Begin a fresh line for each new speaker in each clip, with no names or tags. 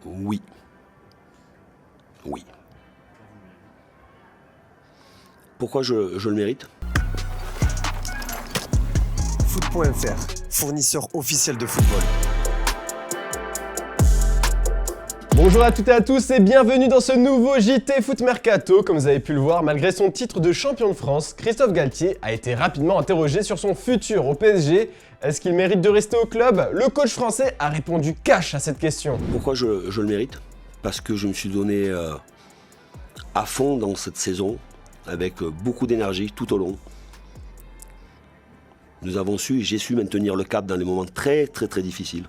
Oui. Oui. Pourquoi je le mérite?
Foot.fr, fournisseur officiel de football.
Bonjour à toutes et à tous et bienvenue dans ce nouveau JT Foot Mercato. Comme vous avez pu le voir, malgré son titre de champion de France, Christophe Galtier a été rapidement interrogé sur son futur au PSG. Est-ce qu'il mérite de rester au club? Le coach français a répondu cash à cette question.
Pourquoi je le mérite? Parce que je me suis donné à fond dans cette saison, avec beaucoup d'énergie tout au long. J'ai su maintenir le cap dans les moments très difficiles.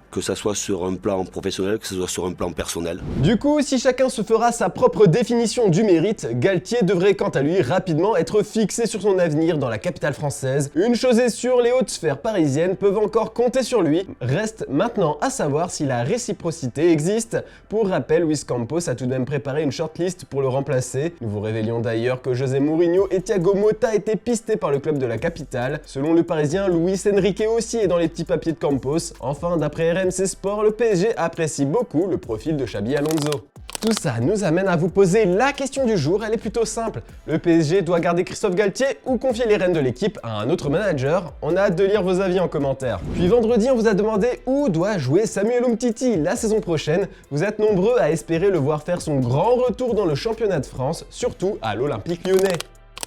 Que ça soit sur un plan professionnel, que ce soit sur un plan personnel.
Du coup, si chacun se fera sa propre définition du mérite, Galtier devrait quant à lui rapidement être fixé sur son avenir dans la capitale française. Une chose est sûre, les hautes sphères parisiennes peuvent encore compter sur lui. Reste maintenant à savoir si la réciprocité existe. Pour rappel, Luis Campos a tout de même préparé une shortlist pour le remplacer. Nous vous révélions d'ailleurs que José Mourinho et Thiago Motta étaient pistés par le club de la capitale. Selon le Parisien, Luis Enrique aussi est dans les petits papiers de Campos. Enfin, d'après RMC Sport, le PSG apprécie beaucoup le profil de Xabi Alonso. Tout ça nous amène à vous poser la question du jour, elle est plutôt simple. Le PSG doit garder Christophe Galtier ou confier les rênes de l'équipe à un autre manager? On a hâte de lire vos avis en commentaire. Puis vendredi, on vous a demandé où doit jouer Samuel Umtiti la saison prochaine. Vous êtes nombreux à espérer le voir faire son grand retour dans le championnat de France, surtout à l'Olympique Lyonnais.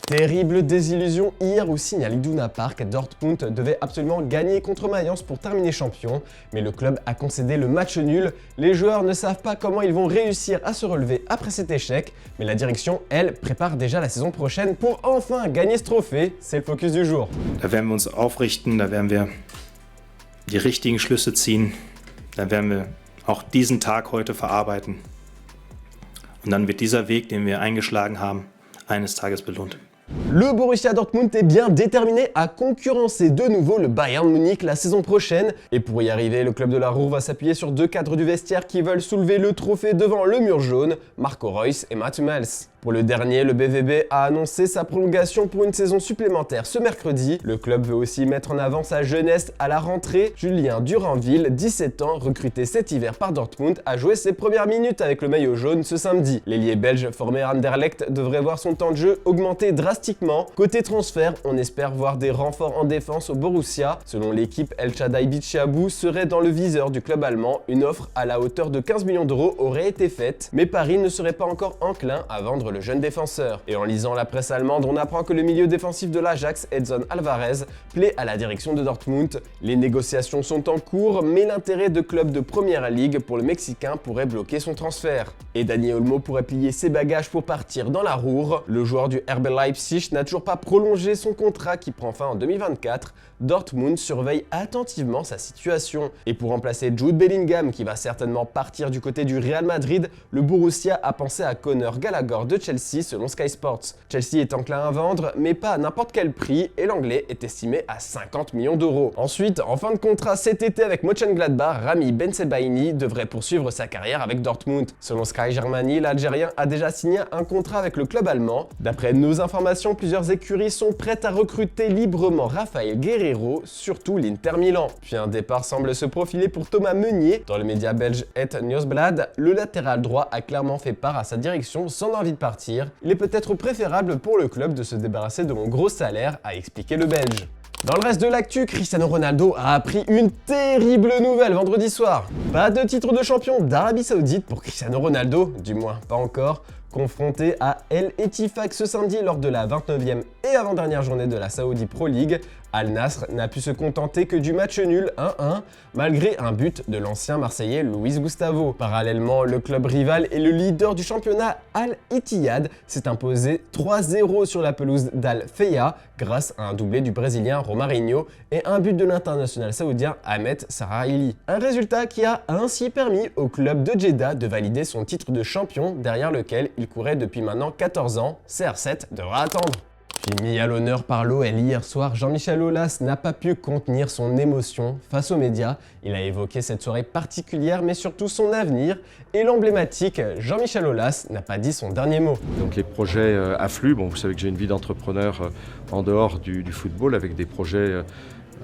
Terrible désillusion hier au Signal Iduna Park. Dortmund devait absolument gagner contre Mayence pour terminer champion, mais le club a concédé le match nul. Les joueurs ne savent pas comment ils vont réussir à se relever après cet échec, mais la direction, elle, prépare déjà la saison prochaine pour enfin gagner ce trophée. C'est le focus du jour.
Da werden wir uns aufrichten, da werden wir die richtigen Schlüsse ziehen, da werden wir auch diesen Tag heute verarbeiten. Und dann wird dieser Weg, den wir eingeschlagen haben, eines Tages belohnt.
Le Borussia Dortmund est bien déterminé à concurrencer de nouveau le Bayern Munich la saison prochaine. Et pour y arriver, le club de la Ruhr va s'appuyer sur deux cadres du vestiaire qui veulent soulever le trophée devant le mur jaune, Marco Reus et Mats Hummels. Pour le dernier, le BVB a annoncé sa prolongation pour une saison supplémentaire ce mercredi. Le club veut aussi mettre en avant sa jeunesse à la rentrée. Julien Duranville, 17 ans, recruté cet hiver par Dortmund, a joué ses premières minutes avec le maillot jaune ce samedi. L'ailier belge formé à Anderlecht devrait voir son temps de jeu augmenter drastiquement. Côté transfert, on espère voir des renforts en défense au Borussia. Selon l'équipe, El Shaddai Bichabou serait dans le viseur du club allemand. Une offre à la hauteur de 15 millions d'euros aurait été faite, mais Paris ne serait pas encore enclin à vendre le jeune défenseur. Et en lisant la presse allemande, on apprend que le milieu défensif de l'Ajax, Edson Alvarez, plaît à la direction de Dortmund. Les négociations sont en cours, mais l'intérêt de clubs de première ligue pour le Mexicain pourrait bloquer son transfert. Et Dani Olmo pourrait plier ses bagages pour partir dans la Ruhr. Le joueur du RB Leipzig n'a toujours pas prolongé son contrat qui prend fin en 2024. Dortmund surveille attentivement sa situation. Et pour remplacer Jude Bellingham, qui va certainement partir du côté du Real Madrid, le Borussia a pensé à Conor Gallagher de Chelsea selon Sky Sports. Chelsea est enclin à vendre, mais pas à n'importe quel prix, et l'anglais est estimé à 50 millions d'euros. Ensuite, en fin de contrat cet été avec Mönchengladbach, Rami Bensebaini devrait poursuivre sa carrière avec Dortmund. Selon Sky Germany, l'Algérien a déjà signé un contrat avec le club allemand. D'après nos informations, plusieurs écuries sont prêtes à recruter librement Rafael Guerreiro, surtout l'Inter Milan. Puis un départ semble se profiler pour Thomas Meunier. Dans le média belge Het Nieuwsblad, le latéral droit a clairement fait part à sa direction son envie de partir. Il est peut-être préférable pour le club de se débarrasser de mon gros salaire, a expliqué le Belge. Dans le reste de l'actu, Cristiano Ronaldo a appris une terrible nouvelle vendredi soir. Pas de titre de champion d'Arabie Saoudite pour Cristiano Ronaldo, du moins pas encore. Confronté à El Ettifaq ce samedi lors de la 29e et avant-dernière journée de la Saudi Pro League, Al Nassr n'a pu se contenter que du match nul 1-1, malgré un but de l'ancien Marseillais Luis Gustavo. Parallèlement, le club rival et le leader du championnat Al Ittihad s'est imposé 3-0 sur la pelouse d'Al Fayha grâce à un doublé du Brésilien Romarinho et un but de l'international saoudien Ahmed Sarraili. Un résultat qui a ainsi permis au club de Jeddah de valider son titre de champion derrière lequel il courait depuis maintenant 14 ans. CR7 devra attendre. Puis mis à l'honneur par l'OL hier soir, Jean-Michel Aulas n'a pas pu contenir son émotion face aux médias. Il a évoqué cette soirée particulière mais surtout son avenir et l'emblématique Jean-Michel Aulas n'a pas dit son dernier mot.
Donc les projets affluent. Bon, vous savez que j'ai une vie d'entrepreneur en dehors du football avec des projets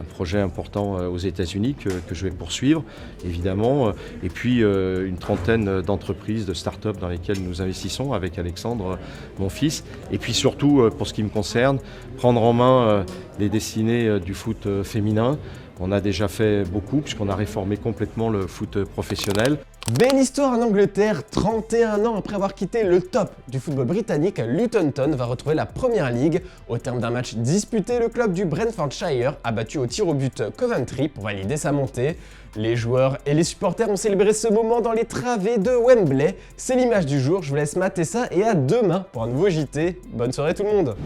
un projet important aux États-Unis que je vais poursuivre, évidemment. Et puis une trentaine d'entreprises, de start-up dans lesquelles nous investissons avec Alexandre, mon fils. Et puis surtout, pour ce qui me concerne, prendre en main les destinées du foot féminin. On a déjà fait beaucoup puisqu'on a réformé complètement le foot professionnel.
Belle histoire en Angleterre, 31 ans après avoir quitté le top du football britannique, Luton Town va retrouver la Première Ligue. Au terme d'un match disputé, le club du Brentfordshire a battu au tir au but Coventry pour valider sa montée. Les joueurs et les supporters ont célébré ce moment dans les travées de Wembley. C'est l'image du jour, je vous laisse mater ça et à demain pour un nouveau JT. Bonne soirée tout le monde.